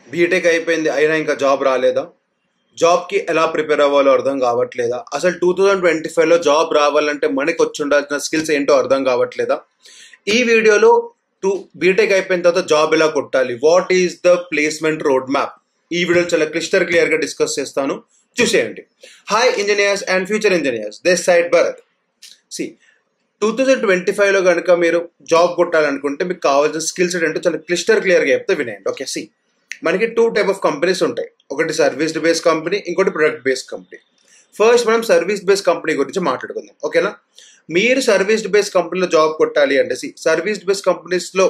BTech అయిపోయింది అయినా ఇంకా జాబ్ రాలేదా? జాబ్కి ఎలా ప్రిపేర్ అవ్వాలో అర్థం కావట్లేదా? అసలు 2025లో జాబ్ రావాలంటే మనకి వచ్చి ఉండాల్సిన స్కిల్స్ ఏంటో అర్థం కావట్లేదా? ఈ వీడియోలో బీటెక్ అయిపోయిన తర్వాత జాబ్ ఎలా కొట్టాలి, what is the placement road map, ఈ వీడియోలో చాలా క్లియర్గా డిస్కస్ చేస్తాను, చూసేయండి. Hi engineers and future engineers, this side Bharat. సి 2025లో కనుక మీరు జాబ్ కొట్టాలనుకుంటే మీకు కావాల్సిన స్కిల్స్ ఏంటంటే చాలా క్లియర్గా చెప్తే వినేయండి. ఓకే, సి మనకి 2 టైప్ ఆఫ్ కంపెనీస్ ఉంటాయి. ఒకటి సర్వీస్ బేస్డ్ కంపెనీ, ఇంకోటి ప్రొడక్ట్ బేస్డ్ కంపెనీ. ఫస్ట్ మనం సర్వీస్ బేస్డ్ కంపెనీ గురించి మాట్లాడుకుందాం, ఓకేనా? మీరు సర్వీస్ బేస్డ్ కంపెనీలో జాబ్ కొట్టాలి అంటే సర్వీస్ బేస్డ్ కంపెనీస్లో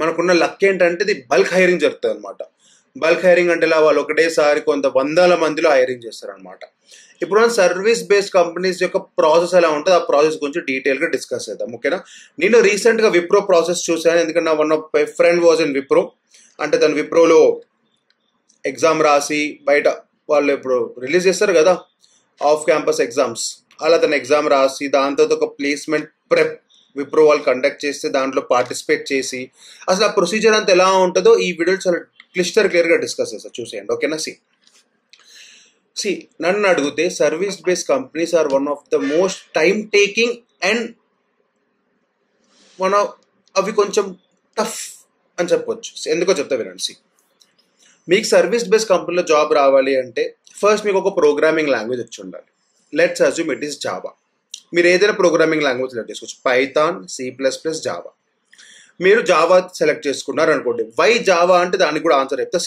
మనకున్న లక్ ఏంటంటే ఇది బల్క్ హైరింగ్ జరుగుతుంది అనమాట. బల్క్ హైరింగ్ అంటే ఇలా వాళ్ళు ఒకటేసారి కొంత వందల మందిలో హైరింగ్ చేస్తారనమాట. ఇప్పుడు మనం సర్వీస్ బేస్డ్ కంపెనీస్ యొక్క ప్రాసెస్ ఎలా ఉంటుంది, ఆ ప్రాసెస్ గురించి డీటెయిల్గా డిస్కస్ చేద్దాం, ఓకేనా? నేను రీసెంట్గా విప్రో ప్రాసెస్ చూసాను, ఎందుకంటే నా one of my friend was in Wipro. అంటే తను విప్రోలో ఎగ్జామ్ రాసి బయట వాళ్ళు ఇప్పుడు రిలీజ్ చేస్తారు కదా ఆఫ్ క్యాంపస్ ఎగ్జామ్స్, అలా తను ఎగ్జామ్ రాసి దాంతో ఒక ప్లేస్మెంట్ ప్రెప్ విప్రో వాళ్ళు కండక్ట్ చేస్తే దాంట్లో పార్టిసిపేట్ చేసి అసలు ఆ ప్రొసీజర్ అంతా ఎలా ఉంటుందో ఈ వీడియోలో చాలా క్లియర్గా డిస్కస్ చేస్తారు, చూసేయండి, ఓకేనా? సి నన్ను అడిగితే service based companies are one of the most time taking and అవి కొంచెం టఫ్ అని చెప్పొచ్చు. ఎందుకో చెప్తా వినండి. మీకు సర్వీస్ బేస్డ్ కంపెనీలో జాబ్ రావాలి అంటే ఫస్ట్ మీకు ఒక ప్రోగ్రామింగ్ లాంగ్వేజ్ వచ్చి ఉండాలి. Let's assume it is Java. మీరు ఏదైనా ప్రోగ్రామింగ్ లాంగ్వేజ్ సెలెక్ట్ చేసుకోవచ్చు, పైథాన్, C++, జావా. మీరు జావా సెలెక్ట్ చేసుకున్నారు అనుకోండి. వై జావా అంటే దానికి కూడా ఆన్సర్ చెప్తా.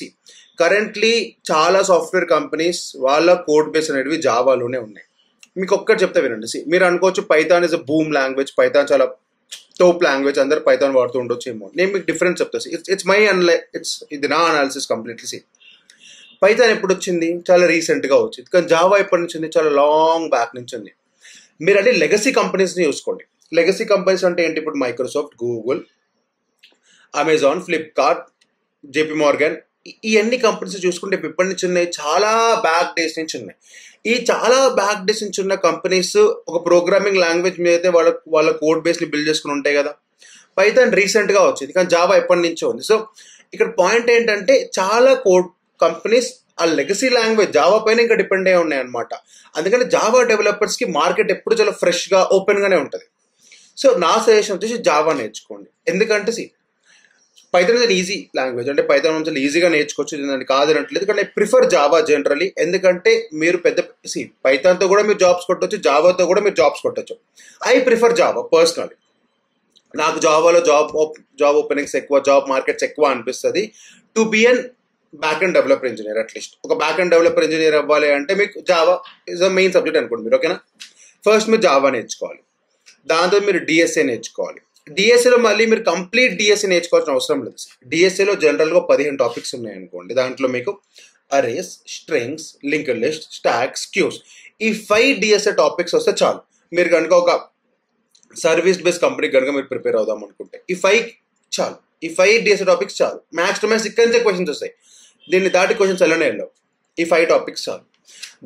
కరెంట్లీ చాలా సాఫ్ట్వేర్ కంపెనీస్ వాళ్ళ కోడ్ బేస్ అనేవి జావాలోనే ఉన్నాయి. మీకు ఒక్కటి చెప్తా వినండి. మీరు అనుకోవచ్చు Python is a boom language, Python చాలా టోప్ లాంగ్వేజ్, అందరు పైథాన్ వాడుతూ ఉండొచ్చు ఏమో. నేను మీకు డిఫరెన్స్ చెప్తాను. ఇది నా అనాలిసిస్ కంప్లీట్లీ. పైథాన్ ఎప్పుడు వచ్చింది? చాలా రీసెంట్గా వచ్చింది. కానీ జావా ఎప్పటి నుంచి ఉంది? చాలా లాంగ్ బ్యాక్ నుంచి ఉంది. మీరు అంటే లెగసీ కంపెనీస్ని చూసుకోండి. లెగసీ కంపెనీస్ అంటే ఏంటి? ఇప్పుడు Microsoft, Google, Amazon, Flipkart, JP Morgan, ఇవన్నీ కంపెనీస్ చూసుకుంటే ఇప్పటి నుంచి ఉన్నాయి, చాలా బ్యాక్ డేస్ నుంచి ఉన్నాయి. ఈ చాలా బ్యాక్ డేస్ నుంచి ఉన్న కంపెనీస్ ఒక ప్రోగ్రామింగ్ లాంగ్వేజ్ మీద అయితే వాళ్ళ కోడ్ బేస్ని బిల్డ్ చేసుకుని ఉంటాయి కదా. పైథాన్ రీసెంట్గా వచ్చింది, కానీ జావా ఎప్పటి నుంచో ఉంది. సో ఇక్కడ పాయింట్ ఏంటంటే చాలా కోడ్ కంపెనీస్ ఆ లెగసీ లాంగ్వేజ్ జావా పైన ఇంకా డిపెండ్ అయి ఉన్నాయి అనమాట. అందుకని జావా డెవలపర్స్కి మార్కెట్ ఎప్పుడు చాలా ఫ్రెష్గా ఓపెన్గానే ఉంటుంది. సో నా సజెషన్ వచ్చేసి జావా నేర్చుకోండి. ఎందుకంటే పైథాన్ ఇస్ ఈజీ లాంగ్వేజ్, అంటే పైథాన్ నుంచి ఈజీగా నేర్చుకోవచ్చు, నేను కాదనట్లేదు. కానీ ఐ ప్రిఫర్ జావా జనరలీ. ఎందుకంటే మీరు పైథాన్తో కూడా మీరు జాబ్స్ కొట్టవచ్చు, జావాతో కూడా మీరు జాబ్స్ కొట్టచ్చు. I prefer Java personally. నాకు జావాలో జాబ్ ఓపెనింగ్స్ ఎక్కువ, జాబ్ మార్కెట్స్ ఎక్కువ అనిపిస్తుంది. To be an back end developer engineer, at least ఒక బ్యాక్ అండ్ డెవలపర్ ఇంజనీర్ అవ్వాలి అంటే మీకు Java is the main subject అనుకోండి మీరు, ఓకేనా? ఫస్ట్ మీరు జావా నేర్చుకోవాలి, దాంతో మీరు డిఎస్ఏ నేర్చుకోవాలి. డిఎస్ఏలో మళ్ళీ మీరు కంప్లీట్ డిఎస్ఏ నేర్చుకోవాల్సిన అవసరం లేదు. డిఎస్ఏలో జనరల్గా 15 టాపిక్స్ ఉన్నాయనుకోండి. దాంట్లో మీకు arrays, strings, linked list, stacks, queues, ఈ 5 డిఎస్ఏ టాపిక్స్ వస్తే చాలు. మీరు కనుక ఒక సర్వీస్ బేస్డ్ కంపెనీకి కనుక మీరు ప్రిపేర్ అవుదాం అనుకుంటే ఈ 5 చాలు. ఈ 5 డిఎస్ఏ టాపిక్స్ చాలు. మ్యాథ్స్ టు మ్యాథ్స్ ఇక్కడ నుంచే క్వశ్చన్స్ వస్తాయి, దీన్ని దాటి క్వశ్చన్స్ ఎలానే వెళ్ళవు. ఈ 5 టాపిక్స్ చాలు.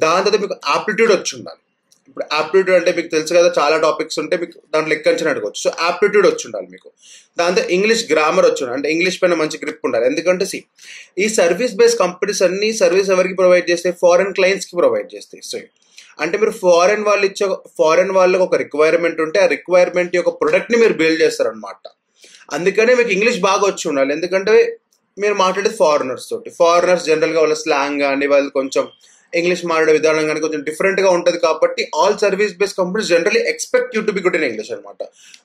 దాని తర్వాత మీకు ఆప్టిట్యూడ్ వచ్చి ఉండాలి. ఇప్పుడు ఆప్టిట్యూడ్ అంటే మీకు తెలుసు కదా, చాలా టాపిక్స్ ఉంటే మీకు దాంట్లో లెక్కించని అడగవచ్చు. సో ఆప్టిట్యూడ్ వచ్చి ఉండాలి మీకు. దాంతో ఇంగ్లీష్ గ్రామర్ వచ్చి ఉండాలి, అంటే ఇంగ్లీష్ పైన మంచి గ్రిప్ ఉండాలి. ఎందుకంటే ఈ సర్వీస్ బేస్డ్ కంపెనీస్ అన్ని సర్వీస్ ఎవరికి ప్రొవైడ్ చేస్తాయి? ఫారెన్ క్లయింట్స్కి ప్రొవైడ్ చేస్తాయి. సో అంటే మీరు ఫారెన్ వాళ్ళకి ఒక రిక్వైర్మెంట్ ఉంటే ఆ రిక్వైర్మెంట్ యొక్క ప్రొడక్ట్ని మీరు బిల్డ్ చేస్తారనమాట. అందుకనే మీకు ఇంగ్లీష్ బాగా వచ్చి ఉండాలి. ఎందుకంటే మీరు మాట్లాడేది ఫారినర్స్ తోటి. ఫారినర్స్ జనరల్గా వాళ్ళ స్లాంగ్ కానీ వాళ్ళు కొంచెం ఇంగ్లీష్ మాట్లాడే విధానం కానీ కొంచెం డిఫరెంట్గా ఉంటుంది. కాబట్టి all service based companies generally expect you to be good in English అనమాట.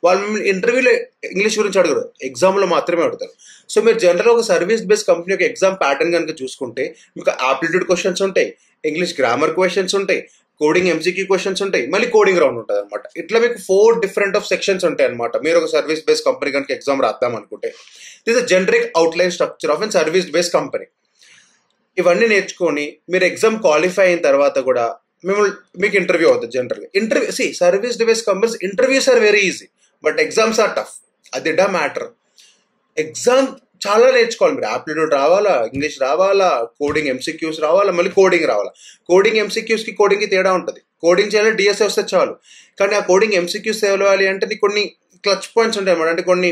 వాళ్ళు మిమ్మల్ని ఇంటర్వ్యూలో ఇంగ్లీష్ గురించి అడగరు, ఎగ్జామ్లో మాత్రమే అడుగుతారు. సో మీరు జనరల్గా ఒక సర్వీస్ బేస్డ్ కంపెనీ యొక్క ఎగ్జామ్ ప్యాటర్న్ కనుక చూసుకుంటే మీకు ఆప్టిట్యూడ్ క్వశ్చన్స్ ఉంటాయి, ఇంగ్లీష్ గ్రామర్ క్వశ్చన్స్ ఉంటాయి, కోడింగ్ ఎంసీక్యూ క్వశ్చన్స్ ఉంటాయి, మళ్ళీ కోడింగ్ రౌండ్ ఉంటుంది అనమాట. ఇట్లా మీకు 4 డిఫరెంట్ ఆఫ్ సెక్షన్స్ ఉంటాయి అనమాట. మీరు ఒక సర్వీస్ బేస్డ్ కంపెనీ కనుక ఎగ్జామ్ రాద్దాం అనుకుంటే this is generic outline structure of an service based company. ఇవన్నీ నేర్చుకొని మీరు ఎగ్జామ్ క్వాలిఫై అయిన తర్వాత కూడా మీకు ఇంటర్వ్యూ అవుతుంది. జనరల్గా service based companies interviews are very easy, but exams are tough. అది మ్యాటర్. ఎగ్జామ్ చాలా నేర్చుకోవాలి మీరు. ఆప్టిట్యూడ్ రావాలా, ఇంగ్లీష్ రావాలా, కోడింగ్ ఎంసీక్యూస్ రావాలా, మళ్ళీ కోడింగ్ రావాలా. కోడింగ్ ఎంసీక్యూస్కి కోడింగ్కి తేడా ఉంటుంది. కోడింగ్ చేయాలి డిఎస్ఏ వస్తే చాలు, కానీ ఆ కోడింగ్ ఎంసీక్యూస్ తెలవాలి అంటే కొన్ని క్లచ్ పాయింట్స్ ఉంటాయి అన్నమాట. అంటే కొన్ని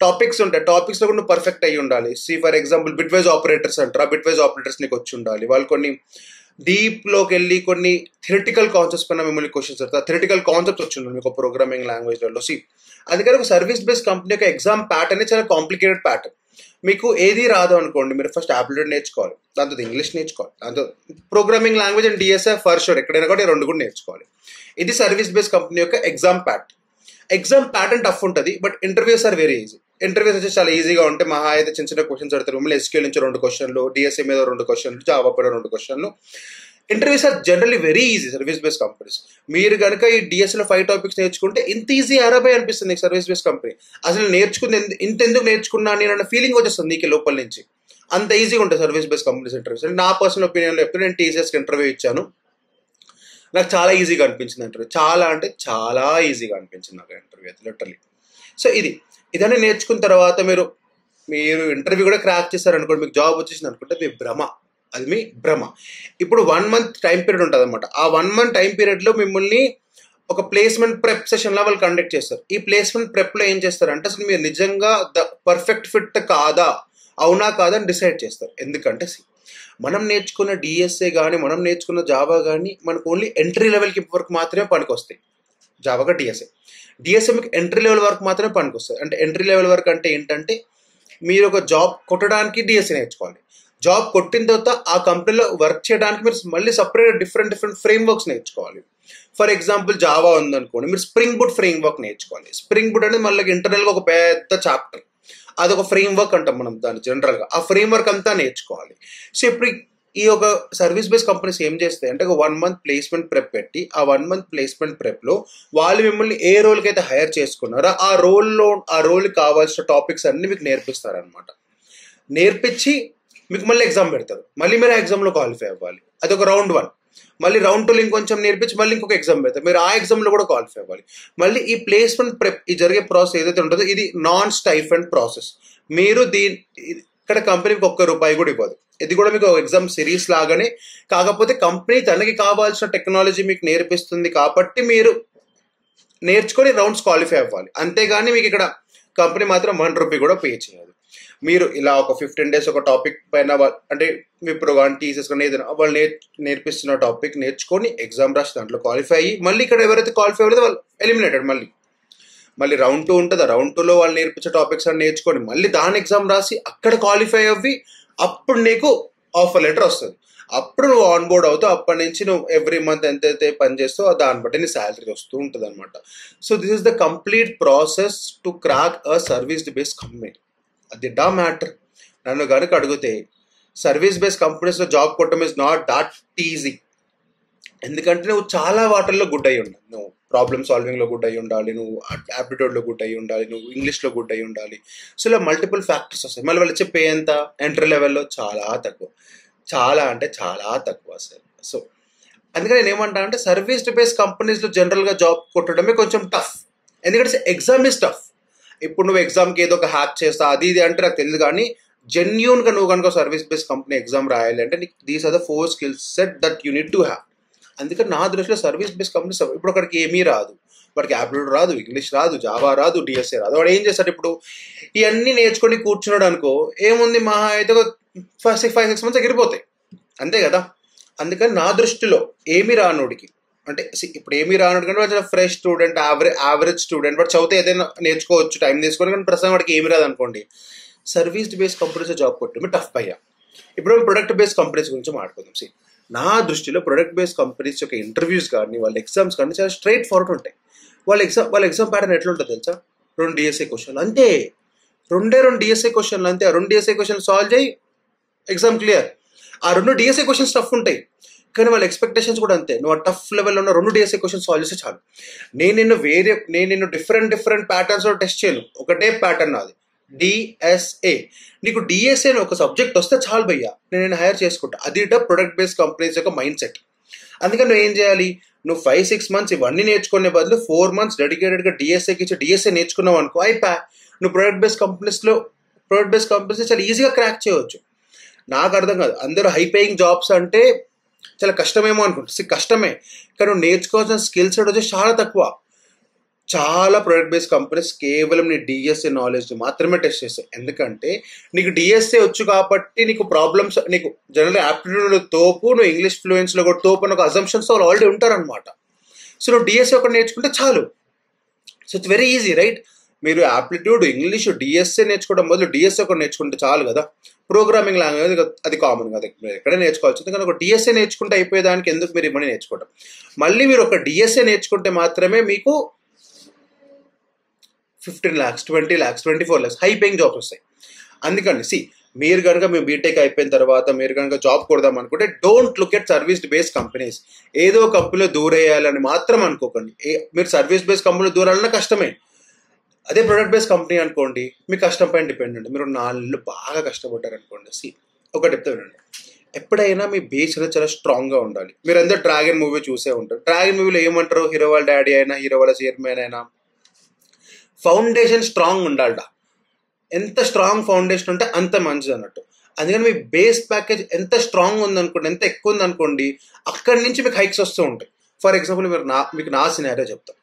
టాపిక్స్ ఉంటాయి, టాపిక్స్లో కూడా నువ్వు పర్ఫెక్ట్ అయ్యి ఉండాలి. ఫర్ ఎగ్జాంపుల్ బిట్వైజ్ ఆపరేటర్స్ అంటారు, ఆ బిట్వైజ్ ఆపరేటర్స్ నీకు వచ్చి ఉండాలి. వాళ్ళు కొన్ని డీప్లోకి వెళ్ళి కొన్ని థియరిటికల్ కాన్సెప్ట్స్ పైన మిమ్మల్ని క్వశ్చన్స్ అడుగుతారు, థియరిటికల్ కాన్సెప్ట్స్ వచ్చి ఉండాలి మీకు ప్రోగ్రామింగ్ లాంగ్వేజ్లలో. అందుకని ఒక సర్వీస్ బేస్డ్ కంపెనీ యొక్క ఎగ్జామ్ ప్యాటర్న్ అనేది చాలా కాంప్లికేటెడ్ ప్యాటర్న్. మీకు ఏది రాదు అనుకోండి, మీరు ఫస్ట్ ఆప్టిట్యూడ్ నేర్చుకోవాలి, దాంతో ఇంగ్లీష్ నేర్చుకోవాలి, దాంతో programming language and DSA for sure ఎక్కడైనా కూడా రెండు కూడా నేర్చుకోవాలి. ఇది సర్వీస్ బేస్డ్ కంపెనీ యొక్క exam pattern. Exam pattern tough ఉంటుంది, but interviews are very easy. Interviews వచ్చి చాలా ఈజీగా ఉంటాయి. మహా అయితే చిన్న చిన్న క్వశ్చన్స్ అడుగుతారు మిమ్మల్ని, ఎస్క్యూఎల్ నుంచి 2 క్వశ్చన్లు, డిఎస్ఏ మీద 2 క్వశ్చన్లు, జావా పైన 2 క్వశ్చన్లు. Interviews are generally very easy service based companies. మీరు కనుక ఈ డిఎస్ఏలో 5 టాపిక్స్ నేర్చుకుంటే ఇంత ఈజీ అరబై అనిపిస్తుంది నీకు సర్వీస్ బేస్డ్ కంపెనీ. అసలు నేర్చుకుంది ఇంతెందుకు నేర్చుకున్నా నేను ఫీలింగ్ వచ్చేస్తుంది నీకు లోపల నుంచి. అంత ఈజీగా ఉంటుంది సర్వీస్ బేస్డ్ కంపెనీస్ ఇంటర్వ్యూస్. నా పర్సనల్ ఒపీనియన్లో చెప్తే నేను టీసీఎస్కి ఇంటర్వ్యూ ఇచ్చాను, నాకు చాలా ఈజీగా అనిపించింది ఇంటర్వ్యూ. చాలా అంటే చాలా ఈజీగా అనిపించింది నాకు ఇంటర్వ్యూ అయితే లిటరలీ. సో ఇదన్నీ నేర్చుకున్న తర్వాత మీరు ఇంటర్వ్యూ కూడా క్రాక్ చేశారనుకోండి, మీకు జాబ్ వచ్చేసింది అనుకుంటే మీ భ్రమ, అది మీ భ్రమ. ఇప్పుడు 1 month టైం పీరియడ్ ఉంటుంది అనమాట. ఆ 1 month టైం పీరియడ్లో మిమ్మల్ని ఒక ప్లేస్మెంట్ ప్రెప్ సెషన్లో వాళ్ళు కండక్ట్ చేస్తారు. ఈ ప్లేస్మెంట్ ప్రెప్లో ఏం చేస్తారంటే అసలు మీరు నిజంగా పర్ఫెక్ట్ ఫిట్ కాదా, అవునా కాదా అని డిసైడ్ చేస్తారు. ఎందుకంటే మనం నేర్చుకున్న డిఎస్ఏ కానీ మనం నేర్చుకున్న జావా కానీ మనకు ఓన్లీ ఎంట్రీ లెవెల్కి వరకు మాత్రమే పనికొస్తాయి. జావాగా డిఎస్ఏ మీకు ఎంట్రీ లెవెల్ వరకు మాత్రమే పనికొస్తుంది. అంటే ఎంట్రీ లెవెల్ వరకు అంటే ఏంటంటే మీరు ఒక జాబ్ కొట్టడానికి డిఎస్ఏ నేర్చుకోవాలి, జాబ్ కొట్టిన తర్వాత ఆ కంపెనీలో వర్క్ చేయడానికి మీరు మళ్ళీ సపరేట్ డిఫరెంట్ ఫ్రేమ్ వర్క్స్ నేర్చుకోవాలి. ఫర్ ఎగ్జాంపుల్ జావా ఉందనుకోండి, మీరు స్ప్రింగ్ బూట్ ఫ్రేమ్ వర్క్ నేర్చుకోవాలి. స్ప్రింగ్ బూట్ అనేది మళ్ళీ ఇంటర్నల్గా ఒక పెద్ద చాప్టర్, అదొక ఫ్రేమ్ వర్క్ అంటాం మనం దాన్ని జనరల్గా. ఆ ఫ్రేమ్ వర్క్ అంతా నేర్చుకోవాలి. సో ఇప్పుడు ఈ ఒక సర్వీస్ బేస్డ్ కంపెనీస్ ఏం చేస్తాయి అంటే ఒక 1 month ప్లేస్మెంట్ ప్రెప్ పెట్టి ఆ 1 month ప్లేస్మెంట్ ప్రెప్లో వాళ్ళు మిమ్మల్ని ఏ రోల్కి అయితే హైర్ చేసుకున్నారో ఆ రోల్కి కావాల్సిన టాపిక్స్ అన్ని మీకు నేర్పిస్తారనమాట. నేర్పించి మీకు మళ్ళీ ఎగ్జామ్ పెడతారు, మళ్ళీ మీరు ఆ ఎగ్జామ్లో క్వాలిఫై అవ్వాలి. అదొక round 1. మళ్ళీ round 2 ఇంకొంచెం నేర్పించి మళ్ళీ ఇంకొక ఎగ్జామ్ పెడతారు, మీరు ఆ ఎగ్జామ్లో కూడా క్వాలిఫై అవ్వాలి. మళ్ళీ ఈ ప్లేస్మెంట్ ప్రెప్ ఈ జరిగే ప్రాసెస్ ఏదైతే ఉంటుందో ఇది నాన్ స్టైఫండ్ ప్రాసెస్. మీరు ఇక్కడ కంపెనీకి ₹1 కూడా ఇవ్వదు. ఇది కూడా మీకు ఎగ్జామ్ సిరీస్ లాగానే, కాకపోతే కంపెనీ తనకి కావాల్సిన టెక్నాలజీ మీకు నేర్పిస్తుంది కాబట్టి మీరు నేర్చుకొని రౌండ్స్ క్వాలిఫై అవ్వాలి. అంతేగాని మీకు ఇక్కడ కంపెనీ మాత్రం ₹1 కూడా పే చేయదు. మీరు ఇలా ఒక 15 days ఒక టాపిక్ పైన అంటే విప్రో కానీ టీసీఎస్ కానీ ఏదైనా వాళ్ళు నేర్పిస్తున్న టాపిక్ నేర్చుకొని ఎగ్జామ్ రాసి దాంట్లో క్వాలిఫై అయ్యి మళ్ళీ ఇక్కడ ఎవరైతే క్వాలిఫై అవ్వలేదో వాళ్ళు ఎలిమినేటెడ్. మళ్ళీ round 2 ఉంటుంది, ఆ round 2లో వాళ్ళు నేర్పించే టాపిక్స్ అని నేర్చుకొని మళ్ళీ దాని ఎగ్జామ్ రాసి అక్కడ క్వాలిఫై అవ్వి అప్పుడు నీకు ఆఫర్ లెటర్ వస్తుంది. అప్పుడు నువ్వు ఆన్ బోర్డ్ అవుతావు. అప్పటి నుంచి నువ్వు ఎవ్రీ మంత్ ఎంతైతే పని చేస్తావు దాన్ని బట్టి నీ శాలరీ వస్తూ ఉంటుంది అనమాట. So this is the complete process to crack a service based company. అది మ్యాటర్. నన్ను కనుక అడిగితే సర్వీస్ బేస్డ్ కంపెనీస్లో జాబ్ కొట్టడం ఇస్ నాట్ దట్ ఈజీ. ఎందుకంటే నువ్వు చాలా వాటర్లో గుడ్ అయ్యి ఉండాలి, నువ్వు ప్రాబ్లమ్ సాల్వింగ్లో గుడ్ అయ్యి ఉండాలి, నువ్వు యాప్టిట్యూడ్లో గుడ్ అయ్యి ఉండాలి, నువ్వు ఇంగ్లీష్లో గుడ్ అయ్యి ఉండాలి. సో ఇలా మల్టిపుల్ ఫ్యాక్టర్స్ వస్తాయి. మళ్ళీ వాళ్ళు చెప్పే ఎంత ఎంట్రీ లెవెల్లో చాలా తక్కువ, చాలా అంటే చాలా తక్కువ అసలు. సో అందుకని నేను ఏమంటా అంటే సర్వీస్ బేస్డ్ కంపెనీస్లో జనరల్గా జాబ్ కొట్టడమే కొంచెం టఫ్, ఎందుకంటే ఎగ్జామ్ ఇస్ టఫ్. ఇప్పుడు నువ్వు ఎగ్జామ్కి ఏదో ఒక హ్యాక్ చేస్తా అది ఇది అంటే నాకు తెలియదు, కానీ జెన్యూన్గా నువ్వు కనుక సర్వీస్ బేస్డ్ కంపెనీ ఎగ్జామ్ రాయాలి అంటే నీకు these are the 4 skills set that you need to have. అందుకని నా దృష్టిలో సర్వీస్ బేస్డ్ కంపెనీస్ ఇప్పుడు అక్కడికి ఏమీ రాదు, వాడికి యాప్టిట్యూడ్ రాదు, ఇంగ్లీష్ రాదు, జావా రాదు, డిఎస్ఏ రాదు, వాడు ఏం చేస్తాడు ఇప్పుడు ఇవన్నీ నేర్చుకొని కూర్చున్నాడు అనుకో, ఏముంది మహా అయితే 5-6 months ఎగిరిపోతాయి అంతే కదా. అందుకని నా దృష్టిలో ఏమీ రానోడికి అంటే ఇప్పుడు ఏమీ రానోడు కంటే వాడు ఫ్రెష్ స్టూడెంట్, యావరేజ్ స్టూడెంట్, వాడు చదివితే ఏదైనా నేర్చుకోవచ్చు టైం తీసుకొని, కానీ ప్రస్తుతం వాడికి ఏమీ రాదు అనుకోండి, సర్వీస్ బేస్డ్ కంపెనీస్ జాబ్ కొట్టడమే టఫ్ అయ్యా. ఇప్పుడు మనం ప్రొడక్ట్ బేస్డ్ కంపెనీస్ గురించి మాట్లాడుకుందాం. నా దృష్టిలో ప్రొడక్ట్ బేస్డ్ కంపెనీస్ యొక్క ఇంటర్వ్యూస్ కానీ వాళ్ళ ఎగ్జామ్స్ కానీ చాలా స్ట్రైట్ ఫార్వర్డ్ ఉంటాయి. వాళ్ళ ఎగ్జామ్ ప్యాటర్న్ ఎట్లా ఉంటుంది తెలుసా? 2 డిఎస్ఏ క్వశ్చన్లు అంతే, 2 డిఎస్ఏ క్వశ్చన్లు అంతే. ఆ 2 డిఎస్ఏ క్వశ్చన్లు సాల్వ్ చేయి, ఎగ్జామ్ క్లియర్. ఆ 2 డిఎస్ఏ క్వశ్చన్స్ టఫ్ ఉంటాయి, కానీ వాళ్ళ ఎక్స్పెక్టేషన్స్ కూడా అంతే. నువ్వు ఆ టఫ్ లెవెల్లో ఉన్న 2 డిఎస్ఏ క్వశ్చన్స్ సాల్వ్ చేస్తే చాలు. నేను నిన్ను డిఫరెంట్ ప్యాటర్న్స్లో టెస్ట్ చేయను, ఒకటే ప్యాటర్న్ నాది డిఎస్ఏ. నీకు డిఎస్ఏ ఒక సబ్జెక్ట్ వస్తే చాలు భయ్యా, నేను హైర్ చేసుకుంటా. అది ప్రొడక్ట్ బేస్డ్ కంపెనీస్ యొక్క మైండ్ సెట్. అందుకని నువ్వు ఏం చేయాలి, నువ్వు 5-6 months ఇవన్నీ నేర్చుకునే బదులు 4 months డెడికేటెడ్గా డిఎస్ఏకి ఇచ్చి డిఎస్ఏ నేర్చుకున్నావు అనుకో, అయిపోయా నువ్వు ప్రొడక్ట్ బేస్డ్ కంపెనీస్ చాలా ఈజీగా క్రాక్ చేయవచ్చు. నాకు అర్థం కాదు, అందరూ హై పేయింగ్ జాబ్స్ అంటే చాలా కష్టమేమో అనుకుంటా. కష్టమే, కానీ నువ్వు నేర్చుకోవాల్సిన స్కిల్స్ వచ్చి చాలా తక్కువ. చాలా ప్రొడక్ట్ బేస్డ్ కంపెనీస్ కేవలం నీ డిఎస్ఏ నాలెడ్జ్ మాత్రమే టెస్ట్ చేస్తాయి. ఎందుకంటే నీకు డిఎస్ఏ వచ్చు కాబట్టి నీకు ప్రాబ్లమ్స్, నీకు జనరల్ యాప్టిట్యూడ్ తోపు, నువ్వు ఇంగ్లీష్ ఫ్లూయెన్స్లో కూడా తోపు అని ఒక అజంప్షన్స్ వాళ్ళు ఆల్రెడీ ఉంటారనమాట. సో నువ్వు డిఎస్ఏ ఒకటి నేర్చుకుంటే చాలు. So it's very easy right. మీరు యాప్టిట్యూడ్, ఇంగ్లీష్, డిఎస్ఏ నేర్చుకోవడం బదులు డిఎస్ఏ ఒకటి నేర్చుకుంటే చాలు కదా. ప్రోగ్రామింగ్ లాంగ్వేజ్ అది కామన్ కదా, మీరు ఎక్కడే నేర్చుకోవచ్చు. ఎందుకంటే ఒక డిఎస్ఏ నేర్చుకుంటే అయిపోయేదానికి ఎందుకు మీరు ఇవన్నీ నేర్చుకోవడం. మళ్ళీ మీరు ఒక డిఎస్ఏ నేర్చుకుంటే మాత్రమే మీకు 15 lakhs, 20 lakhs, 24 lakhs high paying jobs వస్తాయి. అందుకని మీరు కనుక మీ బీటెక్ అయిపోయిన తర్వాత మీరు కనుక జాబ్ కొడదాం అనుకుంటే don't look at service based companies. ఏదో కంపెనీలో దూరేయాలని మాత్రం అనుకోకండి. మీరు సర్వీస్ బేస్డ్ కంపెనీలో దూరాలన్నా కష్టమే. అదే ప్రొడక్ట్ బేస్డ్ కంపెనీ అనుకోండి, మీ కష్టం పైన డిపెండ్ అండి. మీరు 4 నెలలు బాగా కష్టపడ్డారు అనుకోండి. ఒకటి చెప్తే వినండి, ఎప్పుడైనా మీ బేస్ అనేది చాలా స్ట్రాంగ్గా ఉండాలి. మీరు అందరూ డ్రాగన్ మూవీ చూసే ఉంటారు. డ్రాగన్ మూవీలో ఏమంటారు, హీరో వాళ్ళ డాడీ అయినా, హీరో వాళ్ళ చైర్మన్ అయినా, ఫౌండేషన్ స్ట్రాంగ్ ఉండాలట. ఎంత స్ట్రాంగ్ ఫౌండేషన్ ఉంటే అంత మంచిది అన్నట్టు. అందుకని మీ బేస్ ప్యాకేజ్ ఎంత స్ట్రాంగ్ ఉందనుకోండి, ఎంత ఎక్కువ ఉందనుకోండి, అక్కడి నుంచి మీకు హైక్స్ వస్తూ ఉంటాయి. ఫర్ ఎగ్జాంపుల్ మీకు నా సినారియో చెప్తాను.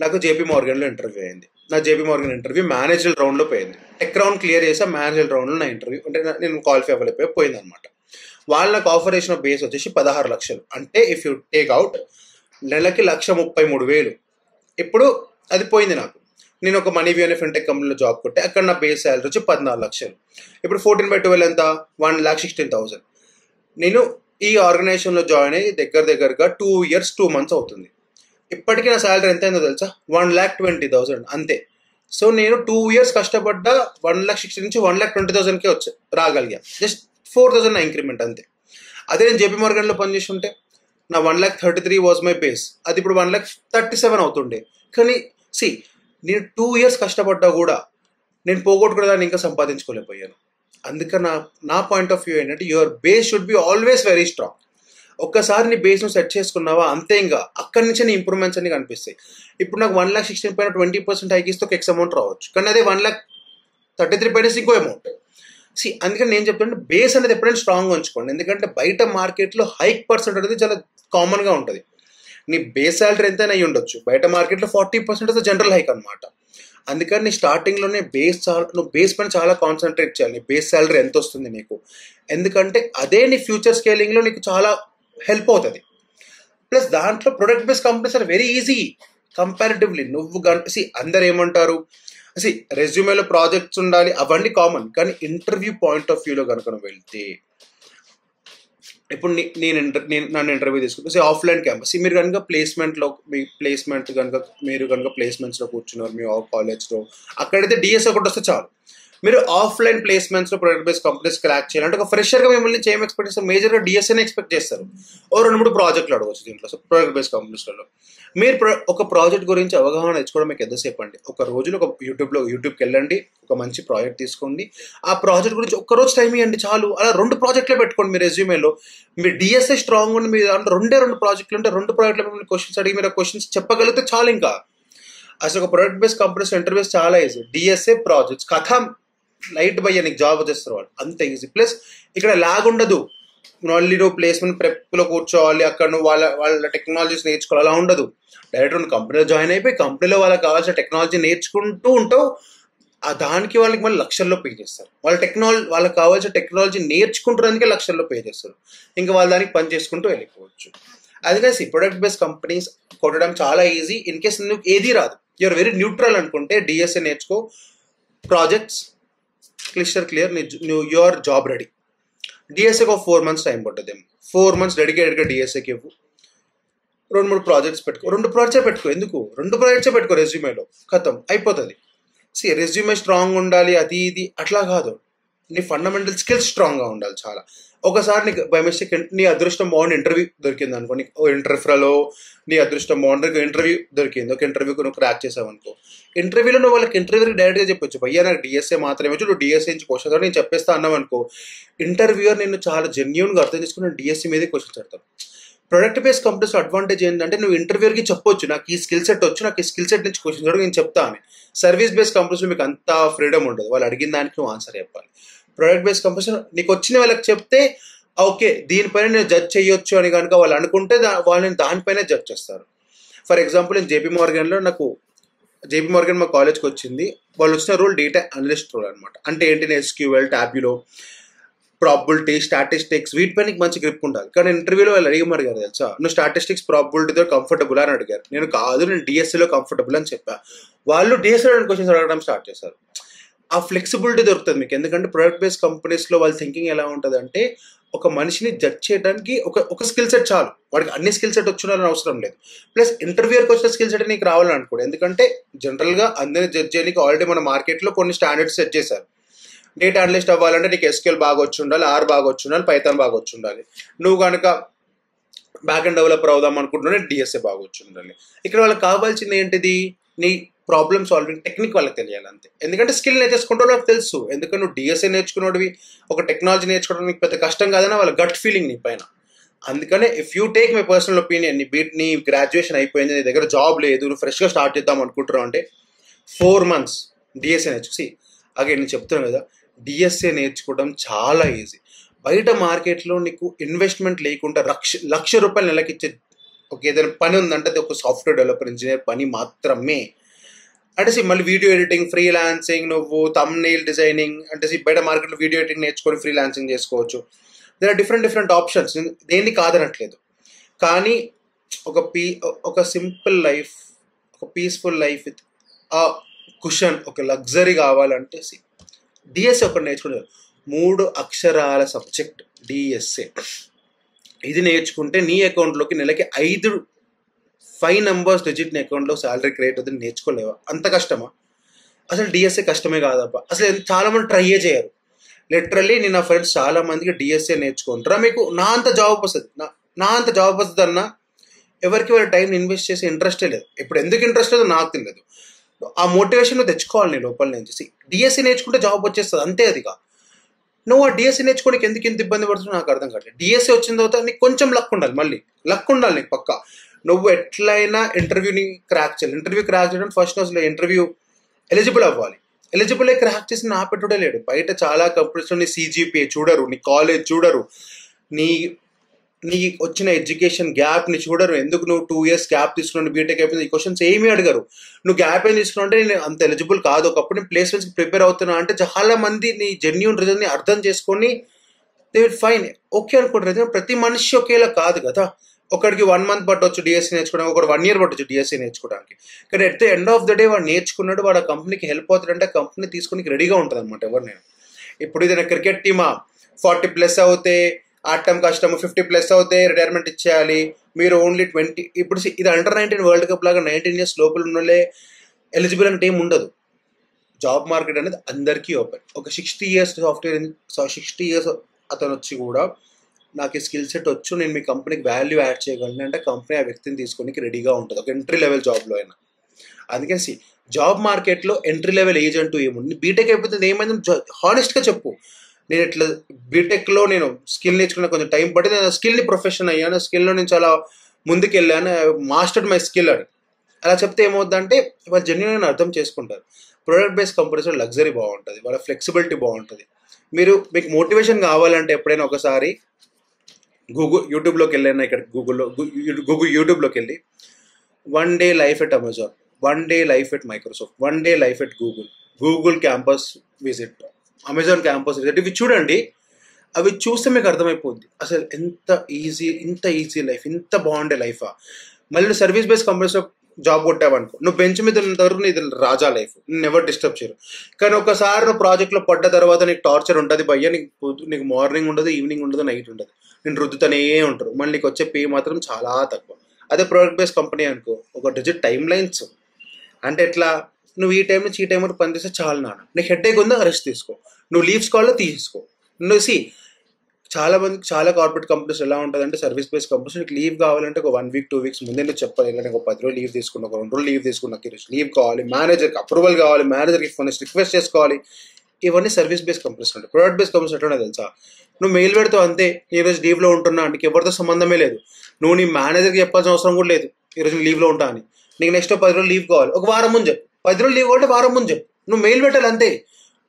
నాకు జేపీ మోర్గన్లో ఇంటర్వ్యూ అయింది. నా జేపీ మోర్గన్ ఇంటర్వ్యూ మేనేజర్ రౌండ్లో పోయింది. టెక్ రౌండ్ క్లియర్ చేసా, మేనేజర్ రౌండ్లో నా ఇంటర్వ్యూ అంటే నేను క్వాలిఫై అవ్వలేకపోయి పోయింది అనమాట. వాళ్ళ నాకు ఆఫర్ చేసిన బేస్ వచ్చేసి 16 లక్షలు. అంటే ఇఫ్ యూ టేక్ అవుట్ నెలకి 1,33,000. ఇప్పుడు అది పోయింది నాకు. నేను ఒక మనీ వ్యూ అనే ఫిన్టెక్ కంపెనీలో జాబ్ కొట్టే, అక్కడ నా బేస్ శాలరీ వచ్చి 14 లక్షలు. ఇప్పుడు 14/12 ఎంత, 1,16,000. నేను ఈ ఆర్గనైజేషన్లో జాయిన్ అయ్యి దగ్గరగా 2 years 2 months అవుతుంది. ఇప్పటికీ నా శాలరీ ఎంత అయిందో తెలుసా, 1,20,000 అంతే. సో నేను 2 years కష్టపడ్డా 1,16,000 నుంచి 1,20,000కే రాగలిగా. జస్ట్ 4,000 నా ఇంక్రిమెంట్ అంతే. అదే నేను జేపీ మోర్గన్లో పనిచేసి ఉంటే నా 1,33,000 వాజ్ మై బేస్, అది ఇప్పుడు 1,37,000 అవుతుండే. కానీ నేను 2 years కష్టపడ్డా కూడా నేను పోగొట్టుకునే దాన్ని ఇంకా సంపాదించుకోలేకపోయాను. అందుకని నా పాయింట్ ఆఫ్ వ్యూ ఏంటంటే your base should be always very strong. ఒక్కసారి నీ బేస్ను సెట్ చేసుకున్నావా అంతే, ఇంకా అక్కడి నుంచే నీ ఇంప్రూవ్మెంట్స్ అన్ని కనిపిస్తాయి. ఇప్పుడు నాకు 1,16,000 పైన 20% హైక్ ఇస్తే ఒక ఎక్స్ అమౌంట్ రావచ్చు, కానీ అదే 1,33,000 పైన ఇంకో అమౌంట్. అందుకని నేను చెప్తాను బేస్ అనేది ఎప్పుడైనా స్ట్రాంగ్గా ఉంచుకోండి. ఎందుకంటే బయట మార్కెట్లో హైక్ పర్సెంట్ అనేది చాలా కామన్గా ఉంటుంది. నీ బేస్ శాలరీ ఎంతైనా అయ్యి ఉండొచ్చు, బయట మార్కెట్లో 40% జనరల్ హైక్ అనమాట. అందుకని నీ స్టార్టింగ్లోనే నువ్వు బేస్ పైన చాలా కాన్సన్ట్రేట్ చేయాలి. నీ బేస్ శాలరీ ఎంత వస్తుంది నీకు, ఎందుకంటే అదే నీ ఫ్యూచర్ స్కేలింగ్లో నీకు చాలా హెల్ప్ అవుతుంది. ప్లస్ దాంట్లో product based companies are very easy comparatively. నువ్వు అందరు ఏమంటారు, రెజ్యూమేలో ప్రాజెక్ట్స్ ఉండాలి అవన్నీ కామన్, కానీ ఇంటర్వ్యూ పాయింట్ ఆఫ్ వ్యూలో కనుక నువ్వు వెళ్తే, ఇప్పుడు నన్ను ఇంటర్వ్యూ తీసుకుంటే ఆఫ్లైన్ క్యాంపస్, మీరు కనుక ప్లేస్మెంట్స్లో కూర్చున్నారు మీ కాలేజ్లో, అక్కడైతే డిఎస్ ఒకటి వస్తే చాలు. మీరు ఆఫ్లైన్ ప్లేస్మెంట్స్లో ప్రొడక్ట్ బేస్డ్ కంపెనీస్ క్రాక్ చేయాలంటే ఒక ఫ్రెషర్గా మిమ్మల్ని ఏం ఎక్స్పెక్ట్ చేస్తారు, మేజర్గా డిఎస్ఏని ఎక్స్పెక్ట్ చేస్తారు. 2-3 ప్రాజెక్టులు అడగవచ్చు దీంట్లో. సో ప్రొడక్ట్ బేస్డ్ కంపెనీస్లలో మీరు ఒక ప్రాజెక్ట్ గురించి అవగాహన తెచ్చుకోవడం మీకు ఎంతసేపు అండి, ఒక రోజులో ఒక యూట్యూబ్కి వెళ్ళండి, ఒక మంచి ప్రాజెక్ట్ తీసుకోండి, ఆ ప్రాజెక్ట్ గురించి ఒక్కరోజు టైం ఇవ్వండి చాలు. అలా 2 ప్రాజెక్టులే పెట్టుకోండి మీ రెజ్యూమేలో. మీ డిఎస్ఏ స్ట్రాంగ్ ఉండి మీ దాంట్లో 2 ప్రాజెక్టులు ఉంటే 2 ప్రాజెక్టులు మిమ్మల్ని క్వశ్చన్స్ అడిగి మీరు క్వశ్చన్స్ చెప్పగలిగితే చాలు. ఇంకా అసలు ఒక ప్రొడక్ట్ బేస్డ్ కంపెనీస్ ఇంటర్వ్యూస్ చాలా ఈజీ. డిఎస్ఏ ప్రాజెక్ట్స్ కథం లైట్ బయ్య నీకు జాబ్ వచ్చేస్తారు వాళ్ళు, అంత ఈజీ. ప్లస్ ఇక్కడ లాగ్ ఉండదు. మళ్ళీ నువ్వు ప్లేస్మెంట్ ప్రెప్లో కూర్చోవాలి, అక్కడ నువ్వు వాళ్ళ టెక్నాలజీస్ నేర్చుకోవాలి, అలా ఉండదు. డైరెక్ట్ నువ్వు కంపెనీలో జాయిన్ అయిపోయి కంపెనీలో వాళ్ళకి కావాల్సిన టెక్నాలజీ నేర్చుకుంటూ ఉంటావు. దానికి వాళ్ళకి మళ్ళీ లక్షల్లో పే చేస్తారు. వాళ్ళకి కావాల్సిన టెక్నాలజీ నేర్చుకుంటున్నందుకే లక్షల్లో పే చేస్తారు. ఇంకా వాళ్ళు దానికి పని చేసుకుంటూ వెళ్ళిపోవచ్చు. అందుకని ప్రొడక్ట్ బేస్డ్ కంపెనీస్ కొట్టడం చాలా ఈజీ. ఇన్ కేస్ నువ్వు ఏది రాదు, యూఆర్ వెరీ న్యూట్రల్ అనుకుంటే డిఎస్ఏ నేర్చుకో, projects clear, you are job ready. డిఎస్ఏకి ఒక 4 months టైం పడుతుంది. 4 months డెడికేటెడ్గా డిఎస్ఏకి ఇవ్వు. 2-3 ప్రాజెక్ట్స్ పెట్టుకో. 2 ప్రాజెక్ట్సే పెట్టుకో. ఎందుకు 2 ప్రాజెక్ట్సే పెట్టుకో రెజ్యూమేలో, ఖతం అయిపోతుంది. రెజ్యూమే స్ట్రాంగ్ ఉండాలి అది ఇది అట్లా కాదు, నీ ఫండమెంటల్ స్కిల్స్ స్ట్రాంగ్గా ఉండాలి చాలా. ఒకసారి నీకు బై మిస్టేక్ నీ అదృష్టం బాగుండి ఇంటర్వ్యూ దొరికింది అనుకో, నీకు ఇంటర్వ్యూలో నీ అదృష్టం బాగుండి ఇంటర్వ్యూ దొరికింది, ఒక ఇంటర్వ్యూకి నువ్వు క్రాక్ చేసావు అనుకో, ఇంటర్వ్యూలో నువ్వు వాళ్ళకి ఇంటర్వ్యూకి డైరెక్ట్గా చెప్పొచ్చు, భయ్యా నాకు డిఎస్ఏ మాత్రమే వచ్చు, నువ్వు డిఎస్ఏ నుంచి క్వశ్చన్స్ నేను చెప్పేస్తా అన్నావు అనుకో, ఇంటర్వ్యూయర్ నేను చాలా జెన్యూన్గా అర్థం చేసుకుని నేను డిఎస్ఏ మీదే క్వశ్చన్స్ అడతాను. ప్రొడక్ట్ బేస్డ్ కంపెనీస్ అడ్వాంటేజ్ ఏంటంటే నువ్వు ఇంటర్వ్యూకి చెప్పొచ్చు నాకు ఈ స్కిల్ సెట్ వచ్చు, నాకు ఈ స్కిల్ సెట్ నుంచి క్వశ్చన్స్ అడుగు నేను చెప్తా అని. సర్వీస్ బేస్డ్ కంపెనీస్లో మీకు అంత ఫ్రీడమ్ ఉండదు, వాళ్ళు అడిగిన దానికి నువ్వు ఆన్సర్ చెప్పాలి. ప్రొడక్ట్ బేస్డ్ కంపెనీస్ నీకు వచ్చిన వాళ్ళకి చెప్తే ఓకే దీనిపైన నేను జడ్జ్ చేయొచ్చు అని కనుక వాళ్ళు అనుకుంటే వాళ్ళని దానిపైనే జడ్జ్ చేస్తారు. ఫర్ ఎగ్జాంపుల్ నేను జేపీ మోర్గన్లో నాకు జేపీ మార్గన్ మా కాలేజ్కి వచ్చింది. వాళ్ళు వచ్చిన రోల్ డేటా అనలిస్ట్ రోల్ అనమాట. అంటే ఏంటి, ఎస్క్యూఎల్, టాబ్యులో, ప్రాబిలిటీ, స్టాటిస్టిక్స్, వీటిపై నీకు మంచి గ్రిప్ ఉండాలి. కానీ ఇంటర్వ్యూలో వాళ్ళు అడిగారు తెలుసా, నువ్వు స్టాటిస్టిక్స్, ప్రాబిలిటీతో కంఫర్టబుల్ అని అడిగారు. నేను కాదు, నేను డిఎస్సీలో కంఫర్టబుల్ అని చెప్పా. వాళ్ళు డిఎస్సీలో క్వశ్చన్స్ అడగడం స్టార్ట్ చేశారు. ఆ ఫ్లెక్సిబిలిటీ దొరుకుతుంది మీకు. ఎందుకంటే ప్రొడక్ట్ బేస్డ్ కంపెనీస్లో వాళ్ళ థింకింగ్ ఎలా ఉంటుంది అంటే, ఒక మనిషిని జడ్జ్ చేయడానికి ఒక స్కిల్ సెట్ చాలు, వాడికి అన్ని స్కిల్ సెట్ వచ్చిన అవసరం లేదు. ప్లస్ ఇంటర్వ్యూకి వచ్చిన స్కిల్ సెట్ నీకు రావాలని అనుకోండి. ఎందుకంటే జనరల్గా అందరిని జడ్జ్ చేయడానికి ఆల్రెడీ మన మార్కెట్లో కొన్ని స్టాండర్డ్స్ సెట్ చేశారు. డేటా అనలిస్ట్ అవ్వాలంటే నీకు ఎస్క్యూఎల్ బాగా వచ్చి ఉండాలి, ఆర్ బాగా వచ్చి ఉండాలి, పైథాన్ బాగా వచ్చి ఉండాలి. నువ్వు కనుక బ్యాక్ అండ్ డెవలపర్ అవుదాం అనుకుంటున్నా డిఎస్ఏ బాగా వచ్చి ఉండాలి. ఇక్కడ వాళ్ళకి కావాల్సింది ఏంటిది, నీ ప్రాబ్లమ్ సాల్వింగ్ టెక్నిక్ వాళ్ళకి తెలియాలి అంతే. ఎందుకంటే స్కిల్ నేర్చుకుంటే వాళ్ళకి తెలుసు. ఎందుకంటే నువ్వు డిఎస్ఏ నేర్చుకున్నవి ఒక టెక్నాలజీ నేర్చుకోవడం నీకు పెద్ద కష్టం కాదని వాళ్ళ గట్ ఫీలింగ్ నీ పైన. అందుకనే if you take my personal opinion, నీ గ్రాడ్యుయేషన్ అయిపోయింది, నీ దగ్గర జాబ్ లేదు, నువ్వు ఫ్రెష్గా స్టార్ట్ చేద్దాం అనుకుంటున్నావు అంటే 4 months డిఎస్ఏ నేర్చుసి. అగైన్ నేను చెప్తున్నాను కదా, డిఎస్ఏ నేర్చుకోవడం చాలా ఈజీ. బయట మార్కెట్లో నీకు ఇన్వెస్ట్మెంట్ లేకుండా ₹1,00,000 నెలకి ఇచ్చే ఒక ఏదైనా పని ఉందంటే అది ఒక సాఫ్ట్వేర్ డెవలపర్, ఇంజనీర్ పని మాత్రమే. అంటే మళ్ళీ వీడియో ఎడిటింగ్, ఫ్రీలాన్సింగ్, నువ్వు థంబ్నెయిల్ డిజైనింగ్ అంటే బయట మార్కెట్లో వీడియో ఎడిటింగ్ నేర్చుకొని ఫ్రీలాన్సింగ్ చేసుకోవచ్చు. దేర్ ఆర్ డిఫరెంట్ ఆప్షన్స్, దేన్ని కాదనట్లేదు. కానీ ఒక సింపుల్ లైఫ్, ఒక పీస్ఫుల్ లైఫ్ విత్ ఆ కుషన్, ఒక లగ్జరీ కావాలంటే డిఎస్ఏ ఒకటి నేర్చుకుంటారు. 3 అక్షరాల సబ్జెక్ట్ డిఎస్ఏ. ఇది నేర్చుకుంటే నీ అకౌంట్లోకి నెలకి 5 numbers డిజిట్ నీ అకౌంట్లో శాలరీ క్రియేట్ అవుతుంది. నేర్చుకోలేవా? అంత కష్టమా? అసలు డిఎస్ఏ కష్టమే కాదబ్బా. అసలు చాలామంది ట్రైయే చేయరు. లిటరల్లీ నేను నా ఫ్రెండ్స్ చాలా మందికి డిఎస్ఏ నేర్చుకుంటారా, మీకు నా అంత జాబ్ వస్తుంది, నా అంత జాబ్ వస్తుంది అన్న ఎవరికి వాళ్ళ టైం ఇన్వెస్ట్ చేసే ఇంట్రెస్టే లేదు. ఇప్పుడు ఎందుకు ఇంట్రెస్ట్ లేదో నాకు తెలియదు. ఆ మోటివేషన్ తెచ్చుకోవాలి నేను లోపల నుంచి. డిఎస్సీ నేర్చుకుంటే జాబ్ వచ్చేస్తుంది అంతే. అదిగా నువ్వు ఆ డిఎస్సీ నేర్చుకోవడానికి ఎందుకు ఇంత ఇబ్బంది పడుతున్నావు నాకు అర్థం కావట్లేదు. డిఎస్సీ వచ్చిన తర్వాత నీకు కొంచెం లక్ ఉండాలి, మళ్ళీ లక్ ఉండాలి నీకు పక్కా. నువ్వు ఎట్లయినా ఇంటర్వ్యూని క్రాక్ చేయాలి. ఇంటర్వ్యూ క్రాక్ చేయడం ఫస్ట్ అసలు ఇంటర్వ్యూ ఎలిజిబుల్ అవ్వాలి. ఎలిజిబుల్ అయి క్రాక్ చేసి నా పెట్టుడే లేడు. బయట చాలా కంపెనీస్లో నీ సిజిపిఏ చూడరు, నీ కాలేజ్ చూడరు, నీ వచ్చిన ఎడ్యుకేషన్ గ్యాప్ని చూడరు. ఎందుకు నువ్వు 2 years గ్యాప్ తీసుకున్నావు, బీటెక్ అయిపోయింది, ఈ క్వశ్చన్స్ ఏమీ అడగరు. నువ్వు గ్యాప్ ఏం తీసుకున్నావు అంటే నేను అంత ఎలిజిబుల్ కాదు, ఒకప్పుడు నేను ప్లేస్మెంట్స్కి ప్రిపేర్ అవుతున్నా అంటే చాలా మంది నీ జెన్యూన్ రీజన్ని అర్థం చేసుకొని దే విల్ ఫైన్ ఓకే అనుకుంటారు. ప్రతి మనిషి ఒకేలా కాదు కదా. ఒకడికి 1 month పట్టవచ్చు డిఎస్సీ నేర్చుకోవడానికి, ఒకటి 1 year పట్టవచ్చు డిఎస్సీ నేర్చుకోవడానికి. కానీ at the end of the day వాడు నేర్చుకున్నాడు, వాడు ఆ కంపెనీకి హెల్ప్ అవుతాడంటే ఆ కంపెనీ తీసుకుని రెడీగా ఉంటుంది అనమాట. ఎవరు నేను ఇప్పుడు ఏదైనా క్రికెట్ టీమా 40+ అవుతే ఆడటం కష్టం, 50+ అవుతే రిటైర్మెంట్ ఇచ్చేయాలి, మీరు ఓన్లీ 20. ఇప్పుడు ఇది అండర్-19 వరల్డ్ కప్ లాగా 19 years లోపల ఉన్నోళ్ళే ఎలిజిబుల్ అంటే ఏం ఉండదు. జాబ్ మార్కెట్ అనేది అందరికీ ఓపెన్. ఒక 60 years సాఫ్ట్వేర్ 60 years అతను వచ్చి కూడా నాకు ఈ స్కిల్ సెట్ వచ్చు, నేను మీ కంపెనీకి వాల్యూ యాడ్ చేయగలను అంటే కంపెనీ ఆ వ్యక్తిని తీసుకోనికి రెడీగా ఉంటుంది, ఒక ఎంట్రీ లెవెల్ జాబ్లో అయినా. అందుకని జాబ్ మార్కెట్లో ఎంట్రీ లెవెల్ ఏజ్ అంటూ ఏముంది. బీటెక్ అయిపోతే ఏమైంది హానెస్ట్గా చెప్పు. నేను ఇట్లా బీటెక్లో నేను స్కిల్ నేర్చుకున్న కొంచెం టైం పట్టి నేను స్కిల్ని ప్రొఫెషన్ అయ్యాను, స్కిల్లో నేను చాలా ముందుకు వెళ్ళాను, మాస్టర్డ్ మై స్కిల్ అని అలా చెప్తే ఏమవుతుందంటే వాళ్ళు జెన్యూన్ అర్థం చేసుకుంటారు. ప్రొడక్ట్ బేస్డ్ కంపెనీస్లో లగ్జరీ బాగుంటుంది, వాళ్ళ ఫ్లెక్సిబిలిటీ బాగుంటుంది. మీకు మోటివేషన్ కావాలంటే ఎప్పుడైనా ఒకసారి యూట్యూబ్లోకి వెళ్ళైనా, ఇక్కడ యూట్యూబ్లోకి వెళ్ళి 1 day life at Amazon, 1 day life at Microsoft, 1 day life at Google campus visit, Amazon campus visit, ఇవి చూడండి. అవి చూస్తే మీకు అర్థమైపోద్ది అసలు ఇంత ఈజీ లైఫ్, ఇంత బాగుండే లైఫా. మళ్ళీ నువ్వు సర్వీస్ బేస్డ్ కంపెనీస్లో జాబ్ కొట్టావనుకో, నువ్వు బెంచ్ మీద ఉన్నంతవరకు నీది రాజా లైఫ్, నేను ఎవరు డిస్టర్బ్ చేయరు. కానీ ఒకసారి నువ్వు ప్రాజెక్ట్లో పడ్డ తర్వాత నీకు టార్చర్ ఉంటుంది భయ్య. నీకు మార్నింగ్ ఉండదు, ఈవినింగ్ ఉండదు, నైట్ ఉండదు, నేను రుద్దుతూనే ఉంటారు. మళ్ళీ నీకు వచ్చే పే మాత్రం చాలా తక్కువ. అదే ప్రొడక్ట్ బేస్డ్ కంపెనీ అనుకో, ఒక డిజిట్ టైమ్ లైన్స్ అంటే ఎట్లా, నువ్వు ఈ టైం నుంచి ఈ టైం వరకు పనిచేస్తే చాలు నాన్న, నీకు హెడ్ఏక్ ఉందో రెస్ట్ తీసుకో, నువ్వు లీవ్స్ కావాలో తీసుకో. నువ్వు చాలా కార్పొరేట్ కంపెనీస్ ఎలా ఉంటుందంటే సర్వీస్ బేస్డ్ కంపెనీస్ నీకు లీవ్ కావాలంటే ఒక 1 week 2 weeks ముందే నువ్వు చెప్పాలి. ఎందుకంటే ఒక 10 రోజులు లీవ్ తీసుకున్నా, ఒక 2 రోజులు లీవ్ తీసుకున్నా, లీవ్ కావాలి, మేనేజర్కి అప్రూవల్ కావాలి, మేనేజర్కి ఫోన్ రిక్వెస్ట్ చేసుకోవాలి. ఇవన్నీ సర్వీస్ బేస్డ్ కంపెనీస్ ఉంటాయి. ప్రొడక్ట్ బేస్డ్ కంపెనీస్ ఎట్లా తెలుసా, నువ్వు మెయిల్ పెడతావు అంతే, ఈరోజు లీవ్లో ఉంటున్నా, నీకు ఎవరితో సంబంధమే లేదు, నువ్వు నీ మేనేజర్కి చెప్పాల్సిన అవసరం కూడా లేదు ఈరోజు లీవ్లో ఉంటా అని. నీకు నెక్స్ట్ 10 రోజులు లీవ్ కావాలి, ఒక వారం ముందు చెప్పు. 10 రోజులు లీవ్ కావాలంటే వారం ముందు చెప్పు, నువ్వు మెయిల్ పెట్టాలి అంతే,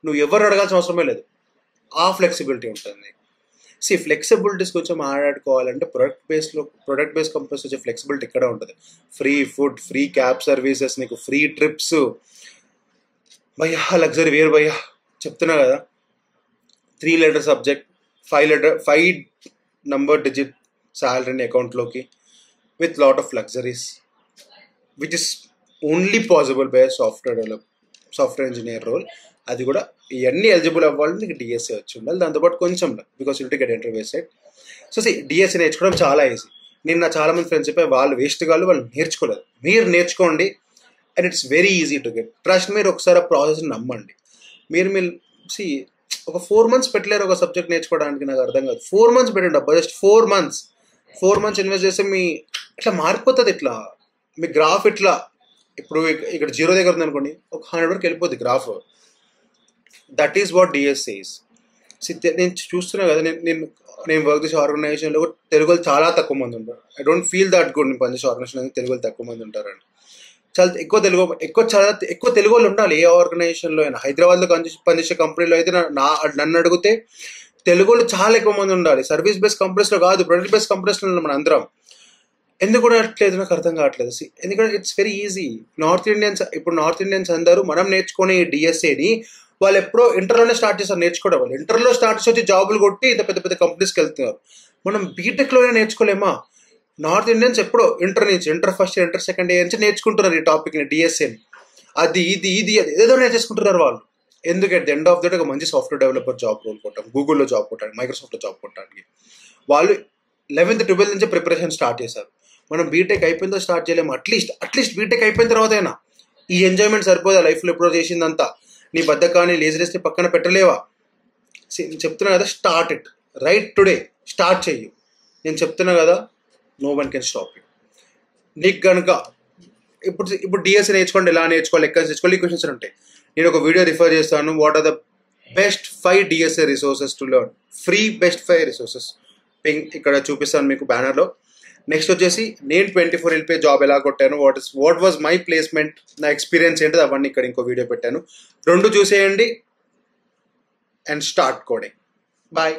నువ్వు ఎవరు అడగాల్సిన అవసరమే లేదు. ఆ ఫ్లెక్సిబిలిటీ ఉంటుంది. ఫ్లెక్సిబిలిటీస్ కొంచెం మాట్లాడుకోవాలంటే ప్రొడక్ట్ బేస్డ్ కంపెనీస్ వచ్చే ఫ్లెక్సిబిలిటీ ఇక్కడ ఉంటుంది. Free food, free cab services, నీకు ఫ్రీ ట్రిప్స్, భయ్యా లగ్జరీ వేరు భయ్యా చెప్తున్నా కదా. 3 letter సబ్జెక్ట్, 5 number digit శాలరీని అకౌంట్లోకి with lot of luxuries, which is only possible by software engineer role. అది కూడా ఇవన్నీ ఎలిజిబుల్ అవ్వాలంటే నీకు డిఎస్ఏ వచ్చి ఉండాలి. దాంతోపాటు కొంచెం because you'll to get interview side. So DSA నేర్చుకోవడం చాలా ఈజీ. నేను నా చాలామంది ఫ్రెండ్స్ చెప్పి వాళ్ళు వేస్ట్ కాదు, వాళ్ళు నేర్చుకోలేదు. మీరు నేర్చుకోండి and it's very easy to get. Trust మీరు ఒకసారి ఆ ప్రాసెస్ని నమ్మండి. మీరు ఒక 4 months పెట్టలేరు ఒక సబ్జెక్ట్ నేర్చుకోవడానికి, నాకు అర్థం కాదు. 4 months పెట్టండి అబ్బా, జస్ట్ 4 months ఇన్వెస్ట్ చేస్తే మీ ఇట్లా మారిపోతుంది. ఇట్లా మీ గ్రాఫ్ ఇట్లా ఇప్పుడు ఇక్కడ 0 దగ్గర ఉంది అనుకోండి, ఒక 100 వరకు వెళ్ళిపోద్ది graph. That is what DSA is. నేను చూస్తున్నా కదా, నేను వర్క్ చేసే ఆర్గనైజేషన్లో తెలుగు వాళ్ళు చాలా తక్కువ మంది ఉంటారు. I don't feel that good. నేను పనిచేసే ఆర్గనైజేషన్ తెలుగు వాళ్ళు తక్కువ మంది ఉంటారండి. చాలా ఎక్కువ తెలుగు వాళ్ళు ఉండాలి ఏ ఆర్గనైజేషన్లో అయినా. హైదరాబాద్లో పనిచేసే కంపెనీలో అయితే నన్ను అడిగితే తెలుగు వాళ్ళు చాలా ఎక్కువ మంది ఉండాలి. సర్వీస్ బేస్డ్ కంపెనీస్లో కాదు, ప్రొడక్ట్ బేస్డ్ కంపెనీస్లో మన అందరం. ఎందుకు కూడా అట్లేదు నాకు అర్థం కావట్లేదు. ఎందుకంటే it's very easy. North Indians అందరూ మనం నేర్చుకునే డిఎస్ఏని వాళ్ళు ఎప్పుడో ఇంటర్లోనే స్టార్ట్ చేస్తారు నేర్చుకోవడం. వాళ్ళు ఇంటర్లో స్టార్ట్ చేసి జాబులు కొట్టి ఇంత పెద్ద పెద్ద కంపెనీస్కి వెళ్తున్నారు. మనం బీటెక్లోనే నేర్చుకోలేమా? నార్త్ ఇండియన్స్ ఎప్పుడో inter first year, inter second year నుంచి నేర్చుకుంటున్నారు ఈ టాపిక్ని, డిఎస్ఏని. అది ఏదో నేర్చేసుకుంటున్నారు వాళ్ళు. ఎందుకు at the end of the day ఒక మంచి సాఫ్ట్వేర్ డెవలపర్ జాబ్ రోల్ కొట్టాను, గూగుల్లో జాబ్ కొట్టాను, మైక్రోసాఫ్ట్లో జాబ్ కొట్టడానికి వాళ్ళు 11th 12th నుంచి ప్రిపరేషన్ స్టార్ట్ చేశారు. మనం బీటెక్ అయిపోయిందో స్టార్ట్ చేయలేము. అట్లీస్ట్ బీటెక్ అయిపోయిన తర్వాత అయినా ఈ ఎంజాయ్మెంట్ సరిపోదా లైఫ్లో ఎప్పుడో చేసిందంతా? నీ బద్దకాన్ని లేజినెస్ని పక్కన పెట్టలేవా? నేను చెప్తున్నా కదా, start it right today. Start చెయ్యి. నేను చెప్తున్నా కదా, no one can stop you. నీకు కనుక ఇప్పుడు డిఎస్ఏ నేర్చుకోండి, ఎలా నేర్చుకోవాలి, ఎక్కడ నేర్చుకోవాలి, క్వశ్చన్స్ ఉంటాయి. నేను ఒక వీడియో రిఫర్ చేస్తాను, what are the best 5 DSA resources to learn. Free best 5 resources ఇక్కడ చూపిస్తాను మీకు బ్యానర్లో. నెక్స్ట్ వచ్చేసి నేను 24 LPA జాబ్ ఎలా కొట్టాను, వాట్ వాజ్ మై ప్లేస్మెంట్, నా ఎక్స్పీరియన్స్ ఏంటిది, అవన్నీ ఇక్కడ ఇంకో వీడియో పెట్టాను. 2 చూసేయండి అండ్ స్టార్ట్ కోడింగ్. బాయ్.